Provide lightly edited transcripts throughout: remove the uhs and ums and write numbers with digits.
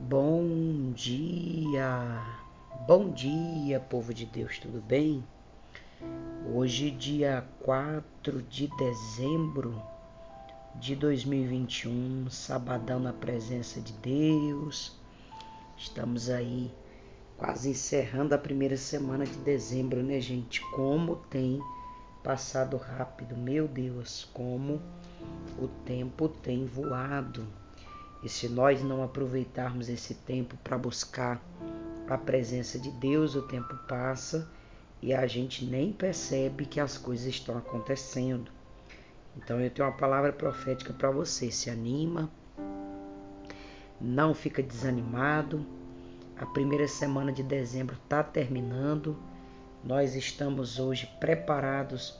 Bom dia, povo de Deus, tudo bem? Hoje, dia 4 de dezembro de 2021, sabadão na presença de Deus. Estamos aí quase encerrando a primeira semana de dezembro, né, gente? Como tem passado rápido, meu Deus, como o tempo tem voado. E se nós não aproveitarmos esse tempo para buscar a presença de Deus, o tempo passa e a gente nem percebe que as coisas estão acontecendo. Então eu tenho uma palavra profética para você. Se anima, não fica desanimado. A primeira semana de dezembro está terminando. Nós estamos hoje preparados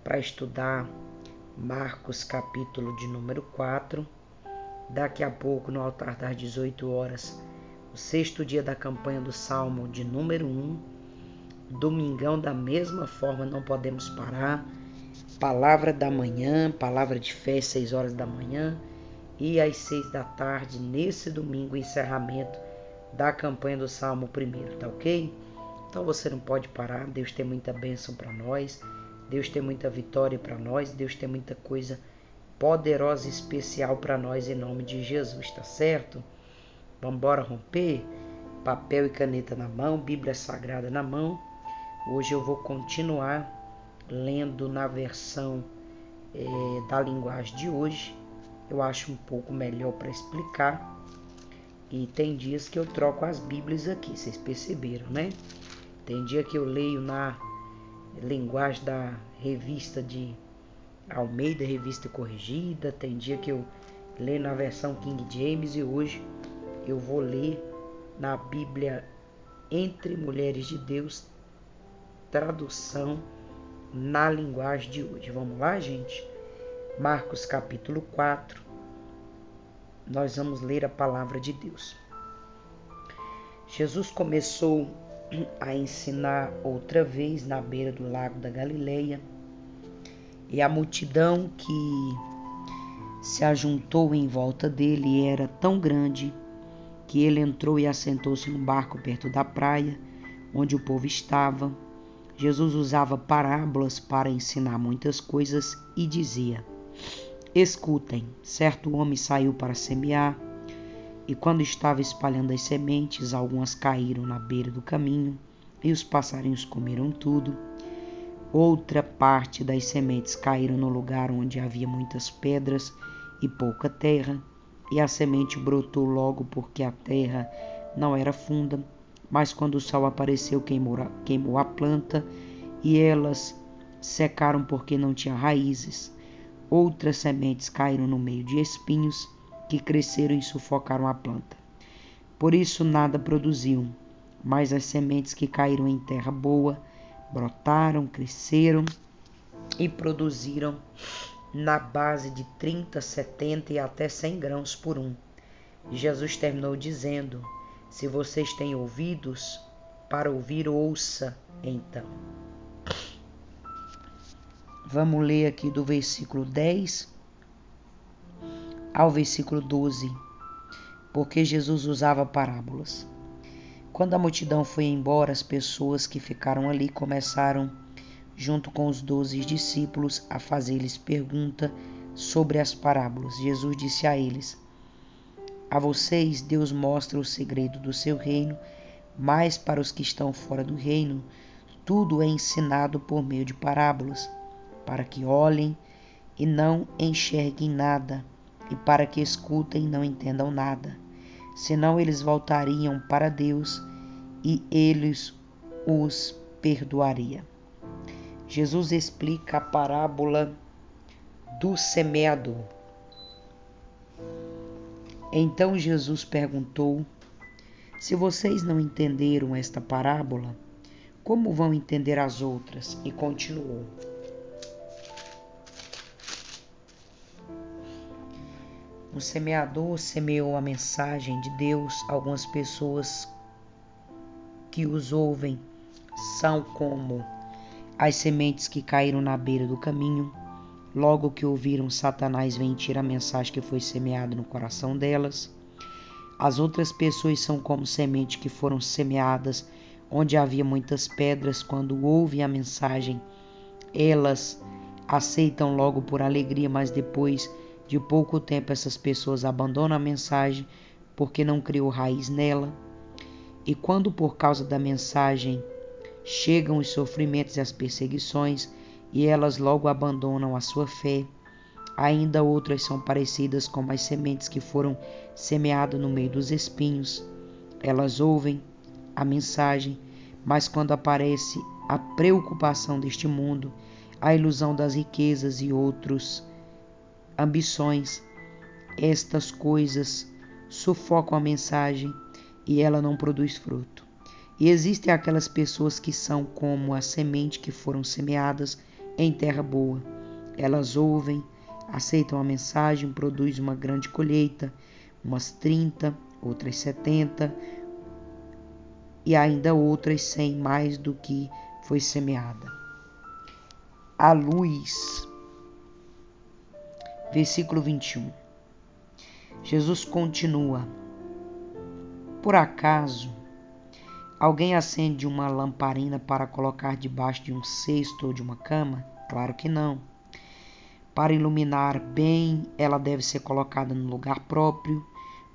para estudar Marcos capítulo de número 4. Daqui a pouco, no altar das 18 horas, o sexto dia da campanha do Salmo de número 1. Domingão, da mesma forma, não podemos parar. Palavra da manhã, palavra de fé, 6 horas da manhã. E às 6 da tarde, nesse domingo, encerramento da campanha do Salmo 1, tá ok? Então você não pode parar. Deus tem muita bênção para nós. Deus tem muita vitória para nós. Deus tem muita coisa poderosa e especial para nós em nome de Jesus, tá certo? Vamos embora romper? Papel e caneta na mão, Bíblia Sagrada na mão. Hoje eu vou continuar lendo na versão da linguagem de hoje. Eu acho um pouco melhor para explicar. E tem dias que eu troco as Bíblias aqui, vocês perceberam, né? Tem dia que eu leio na linguagem da revista de Almeida, revista corrigida. Tem dia que eu leio na versão King James e hoje eu vou ler na Bíblia Entre Mulheres de Deus, tradução na linguagem de hoje. Vamos lá, gente? Marcos capítulo 4. Nós vamos ler a palavra de Deus. Jesus começou a ensinar outra vez na beira do lago da Galileia. E a multidão que se ajuntou em volta dele era tão grande que ele entrou e assentou-se num barco perto da praia, onde o povo estava. Jesus usava parábolas para ensinar muitas coisas e dizia: Escutem, certo homem saiu para semear, e quando estava espalhando as sementes, algumas caíram na beira do caminho, e os passarinhos comeram tudo. Outra parte das sementes caíram no lugar onde havia muitas pedras e pouca terra, e a semente brotou logo porque a terra não era funda, mas quando o sol apareceu queimou a planta, e elas secaram porque não tinha raízes. Outras sementes caíram no meio de espinhos, que cresceram e sufocaram a planta. Por isso nada produziam, mas as sementes que caíram em terra boa brotaram, cresceram e produziram na base de 30, 70 e até 100 grãos por um. E Jesus terminou dizendo: Se vocês têm ouvidos para ouvir, ouça então. Vamos ler aqui do versículo 10 ao versículo 12, porque Jesus usava parábolas. Quando a multidão foi embora, as pessoas que ficaram ali começaram, junto com os 12 discípulos, a fazer-lhes pergunta sobre as parábolas. Jesus disse a eles: A vocês Deus mostra o segredo do seu reino, mas para os que estão fora do reino, tudo é ensinado por meio de parábolas, para que olhem e não enxerguem nada, e para que escutem e não entendam nada. Senão eles voltariam para Deus e eles os perdoaria. Jesus explica a parábola do semeador. Então Jesus perguntou: Se vocês não entenderam esta parábola, como vão entender as outras? E continuou: O semeador semeou a mensagem de Deus. Algumas pessoas que os ouvem são como as sementes que caíram na beira do caminho. Logo que ouviram, Satanás vem e tira a mensagem que foi semeada no coração delas. As outras pessoas são como sementes que foram semeadas onde havia muitas pedras. Quando ouvem a mensagem, elas aceitam logo por alegria, mas depois de pouco tempo essas pessoas abandonam a mensagem porque não criou raiz nela. E quando por causa da mensagem chegam os sofrimentos e as perseguições, e elas logo abandonam a sua fé. Ainda outras são parecidas com as sementes que foram semeadas no meio dos espinhos. Elas ouvem a mensagem, mas quando aparece a preocupação deste mundo, a ilusão das riquezas e outras ambições, estas coisas sufocam a mensagem e ela não produz fruto. E existem aquelas pessoas que são como a semente que foram semeadas em terra boa. Elas ouvem, aceitam a mensagem, produzem uma grande colheita, umas 30, outras 70 e ainda outras 100 mais do que foi semeada. A luz. Versículo 21. Jesus continua: por acaso alguém acende uma lamparina para colocar debaixo de um cesto ou de uma cama? Claro que não. Para iluminar bem, ela deve ser colocada no lugar próprio,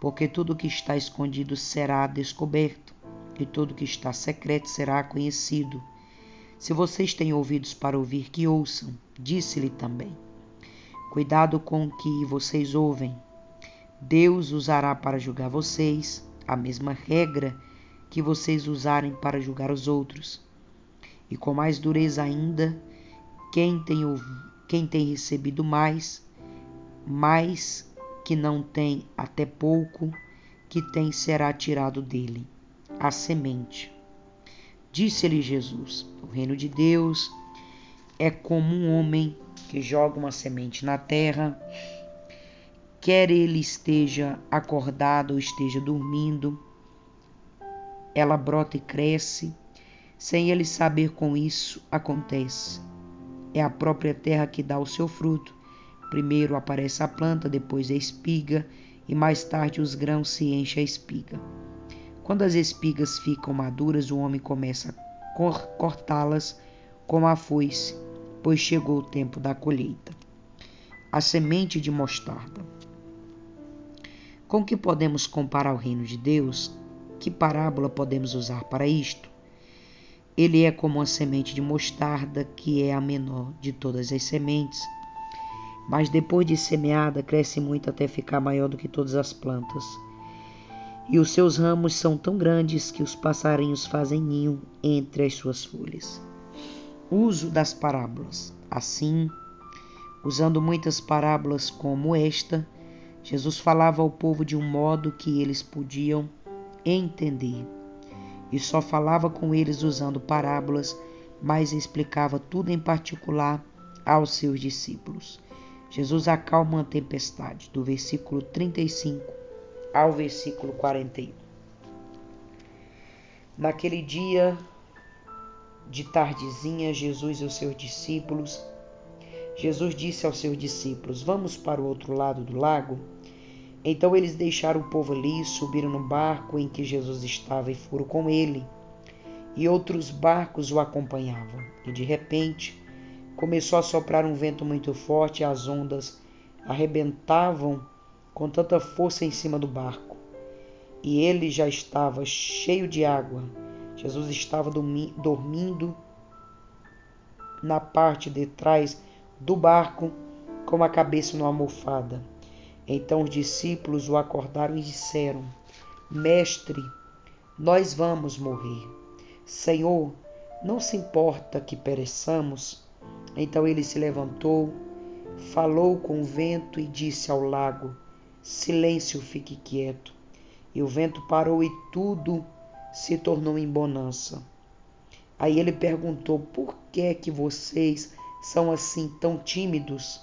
porque tudo que está escondido será descoberto, e tudo que está secreto será conhecido. Se vocês têm ouvidos para ouvir, que ouçam, disse-lhe também. Cuidado com o que vocês ouvem. Deus usará para julgar vocês a mesma regra que vocês usarem para julgar os outros. E com mais dureza ainda, quem tem recebido mais que não tem até pouco, que tem será tirado dele a semente. Disse-lhe Jesus: o reino de Deus é como um homem que joga uma semente na terra, quer ele esteja acordado ou esteja dormindo, ela brota e cresce, sem ele saber. Com isso acontece. É a própria terra que dá o seu fruto. Primeiro aparece a planta, depois a espiga, e mais tarde os grãos se enchem a espiga. Quando as espigas ficam maduras, o homem começa a cortá-las com a foice, pois chegou o tempo da colheita. A semente de mostarda. Com que podemos comparar o reino de Deus? Que parábola podemos usar para isto? Ele é como a semente de mostarda, que é a menor de todas as sementes, mas depois de semeada cresce muito até ficar maior do que todas as plantas. E os seus ramos são tão grandes que os passarinhos fazem ninho entre as suas folhas. Uso das parábolas. Assim, usando muitas parábolas como esta, Jesus falava ao povo de um modo que eles podiam entender. E só falava com eles usando parábolas, mas explicava tudo em particular aos seus discípulos. Jesus acalma a tempestade, do versículo 35 ao versículo 41. Naquele dia de tardezinha, Jesus disse aos seus discípulos: vamos para o outro lado do lago? Então eles deixaram o povo ali, subiram no barco em que Jesus estava e foram com ele. E outros barcos o acompanhavam. E de repente começou a soprar um vento muito forte e as ondas arrebentavam com tanta força em cima do barco. E ele já estava cheio de água. Jesus estava dormindo na parte de trás do barco, com a cabeça numa almofada. Então os discípulos o acordaram e disseram: Mestre, nós vamos morrer. Senhor, não se importa que pereçamos? Então ele se levantou, falou com o vento e disse ao lago: Silêncio, fique quieto. E o vento parou e tudo se tornou em bonança. Aí ele perguntou: por que é que vocês são assim tão tímidos?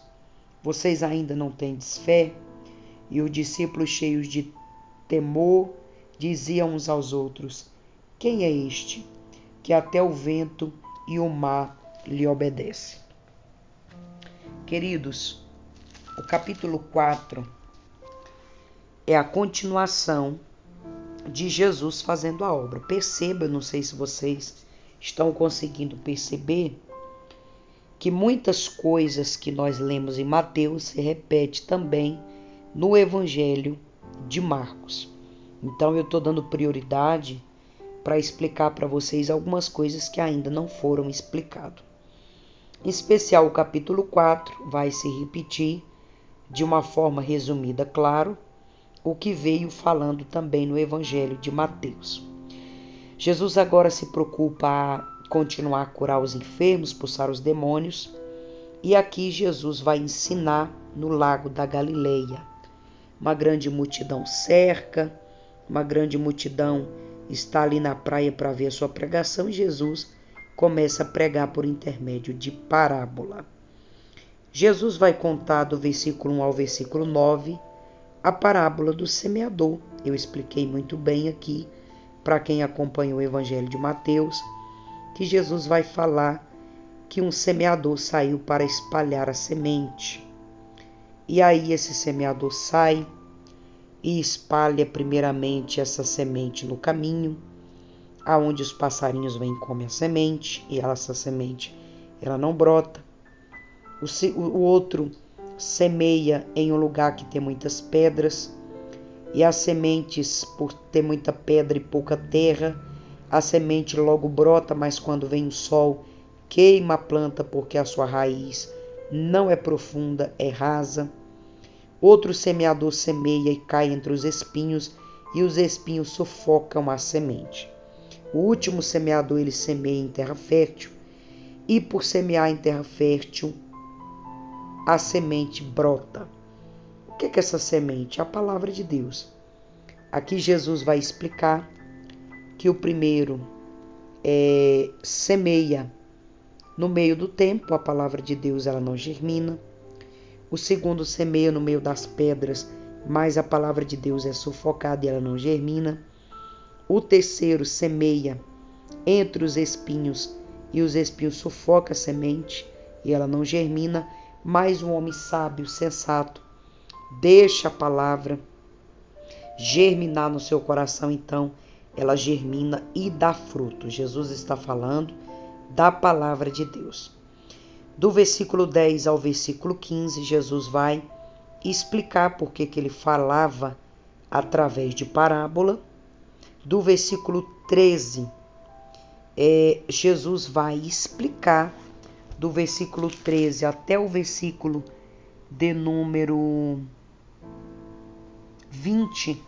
Vocês ainda não têm fé? E os discípulos, cheios de temor, diziam uns aos outros: quem é este, que até o vento e o mar lhe obedecem? Queridos, o capítulo 4 é a continuação de Jesus fazendo a obra. Perceba, não sei se vocês estão conseguindo perceber, que muitas coisas que nós lemos em Mateus se repete também no Evangelho de Marcos. Então eu estou dando prioridade para explicar para vocês algumas coisas que ainda não foram explicadas. Em especial o capítulo 4 vai se repetir de uma forma resumida, claro, o que veio falando também no Evangelho de Mateus. Jesus agora se preocupa a continuar a curar os enfermos, expulsar os demônios, e aqui Jesus vai ensinar no lago da Galileia. Uma grande multidão cerca, uma grande multidão está ali na praia para ver a sua pregação, e Jesus começa a pregar por intermédio de parábola. Jesus vai contar do versículo 1 ao versículo 9 a parábola do semeador. Eu expliquei muito bem aqui, para quem acompanhou o Evangelho de Mateus, que Jesus vai falar que um semeador saiu para espalhar a semente. E aí esse semeador sai e espalha primeiramente essa semente no caminho, aonde os passarinhos vêm e comem a semente, e essa semente ela não brota. O outro semeia em um lugar que tem muitas pedras, e as sementes, por ter muita pedra e pouca terra, a semente logo brota, mas quando vem o sol, queima a planta porque a sua raiz não é profunda, é rasa. Outro semeador semeia e cai entre os espinhos, e os espinhos sufocam a semente. O último semeador, ele semeia em terra fértil, e por semear em terra fértil, a semente brota. O que é essa semente? A palavra de Deus. Aqui Jesus vai explicar que o primeiro semeia no meio do tempo, a palavra de Deus ela não germina. O segundo semeia no meio das pedras, mas a palavra de Deus é sufocada e ela não germina. O terceiro semeia entre os espinhos, e os espinhos sufocam a semente e ela não germina. Mas um homem sábio, sensato, deixa a palavra germinar no seu coração, então ela germina e dá fruto. Jesus está falando da palavra de Deus. Do versículo 10 ao versículo 15, Jesus vai explicar por que ele falava através de parábola. Do versículo 13, Jesus vai explicar, do versículo 13 até o versículo de número 20,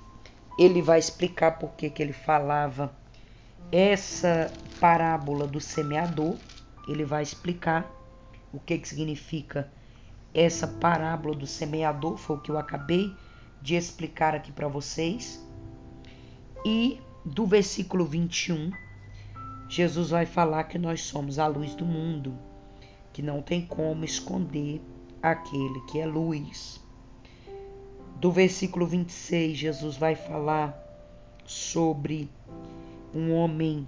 ele vai explicar por que ele falava essa parábola do semeador. Ele vai explicar o que significa essa parábola do semeador, foi o que eu acabei de explicar aqui para vocês. E do versículo 21, Jesus vai falar que nós somos a luz do mundo, que não tem como esconder aquele que é luz. Do versículo 26, Jesus vai falar sobre um homem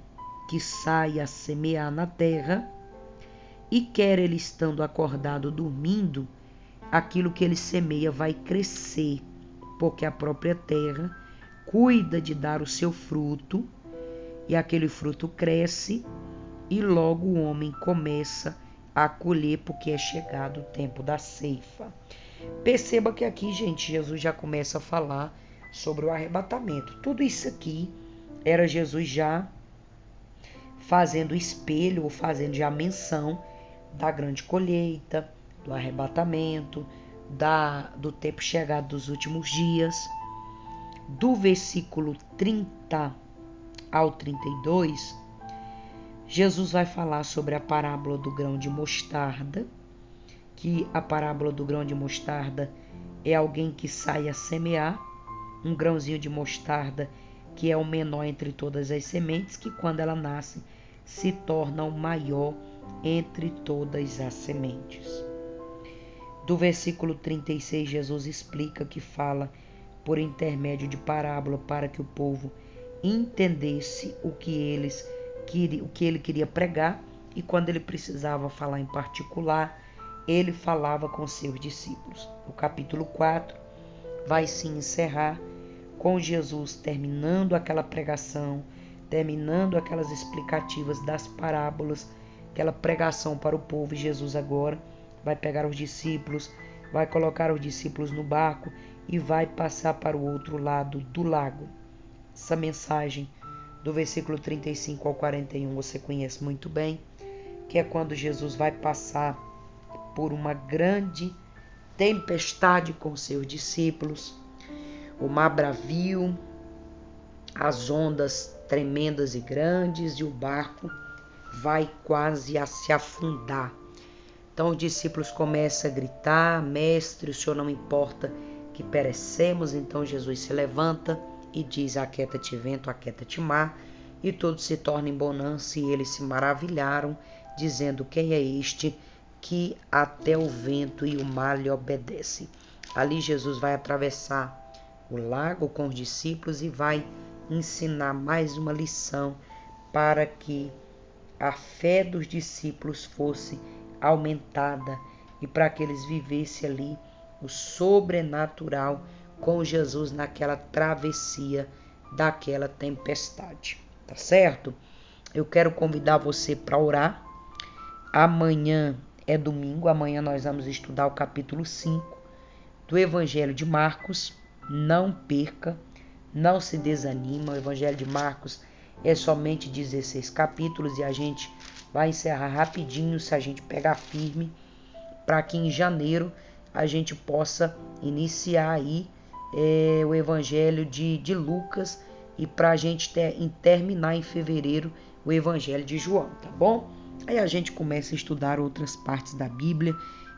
que sai a semear na terra, e quer ele estando acordado, dormindo, aquilo que ele semeia vai crescer, porque a própria terra cuida de dar o seu fruto, e aquele fruto cresce, e logo o homem começa a colher, porque é chegado o tempo da ceifa. Perceba que aqui, gente, Jesus já começa a falar sobre o arrebatamento. Tudo isso aqui era Jesus já fazendo espelho, ou fazendo já menção da grande colheita, do arrebatamento, do tempo chegado dos últimos dias. Do versículo 30 ao 32, Jesus vai falar sobre a parábola do grão de mostarda, que a parábola do grão de mostarda é alguém que sai a semear, um grãozinho de mostarda que é o menor entre todas as sementes, que quando ela nasce se torna o maior entre todas as sementes. Do versículo 36, Jesus explica que fala por intermédio de parábola para que o povo entendesse o que ele queria pregar, e quando ele precisava falar em particular, ele falava com seus discípulos. O capítulo 4 vai se encerrar com Jesus terminando aquela pregação, terminando aquelas explicativas das parábolas, aquela pregação para o povo. E Jesus agora vai pegar os discípulos, vai colocar os discípulos no barco e vai passar para o outro lado do lago. Essa mensagem do versículo 35 ao 41 você conhece muito bem, que é quando Jesus vai passar por uma grande tempestade com seus discípulos, o mar bravio, as ondas tremendas e grandes, e o barco vai quase a se afundar. Então os discípulos começam a gritar: mestre, o senhor não importa que perecemos? Então Jesus se levanta e diz: aquieta-te vento, aquieta-te mar, e tudo se torna em bonança. E eles se maravilharam, dizendo: quem é este que até o vento e o mar lhe obedecem? Ali Jesus vai atravessar o lago com os discípulos e vai ensinar mais uma lição para que a fé dos discípulos fosse aumentada e para que eles vivessem ali o sobrenatural com Jesus naquela travessia daquela tempestade, tá certo? Eu quero convidar você para orar. Amanhã é domingo, amanhã nós vamos estudar o capítulo 5 do Evangelho de Marcos. Não perca, não se desanima. O Evangelho de Marcos é somente 16 capítulos e a gente vai encerrar rapidinho se a gente pegar firme, para que em janeiro a gente possa iniciar aí o Evangelho de Lucas e para a gente terminar em fevereiro o Evangelho de João, tá bom? Aí a gente começa a estudar outras partes da Bíblia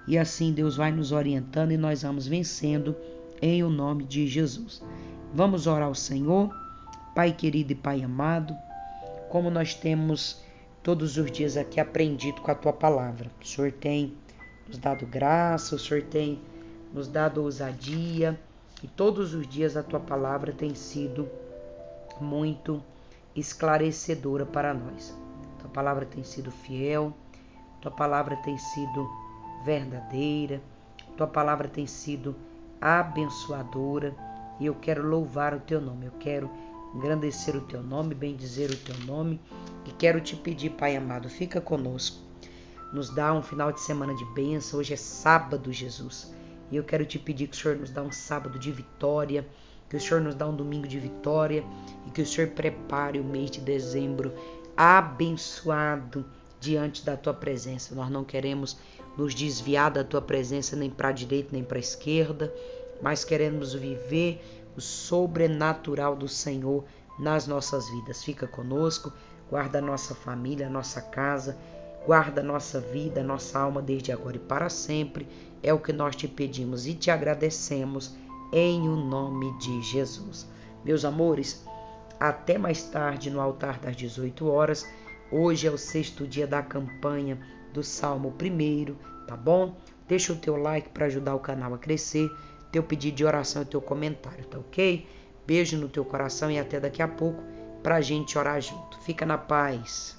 e assim Deus vai nos orientando e nós vamos vencendo em o nome de Jesus. Vamos orar ao Senhor. Pai querido e Pai amado, como nós temos todos os dias aqui aprendido com a Tua palavra, o Senhor tem nos dado graça, o Senhor tem nos dado ousadia e todos os dias a Tua palavra tem sido muito esclarecedora para nós. Tua palavra tem sido fiel, Tua palavra tem sido verdadeira, Tua palavra tem sido abençoadora e eu quero louvar o Teu nome, eu quero engrandecer o Teu nome, bendizer o Teu nome e quero Te pedir, Pai amado, fica conosco, nos dá um final de semana de bênção. Hoje é sábado, Jesus, e eu quero Te pedir que o Senhor nos dá um sábado de vitória, que o Senhor nos dá um domingo de vitória e que o Senhor prepare o mês de dezembro abençoado diante da Tua presença. Nós não queremos nos desviar da Tua presença nem para a direita nem para a esquerda, mas queremos viver o sobrenatural do Senhor nas nossas vidas. Fica conosco, guarda a nossa família, a nossa casa, guarda a nossa vida, a nossa alma desde agora e para sempre. É o que nós Te pedimos e Te agradecemos em o nome de Jesus. Meus amores, até mais tarde no altar das 18 horas. Hoje é o 6º dia da campanha do Salmo 1, tá bom? Deixa o teu like para ajudar o canal a crescer, teu pedido de oração e teu comentário, tá ok? Beijo no teu coração e até daqui a pouco pra gente orar junto. Fica na paz.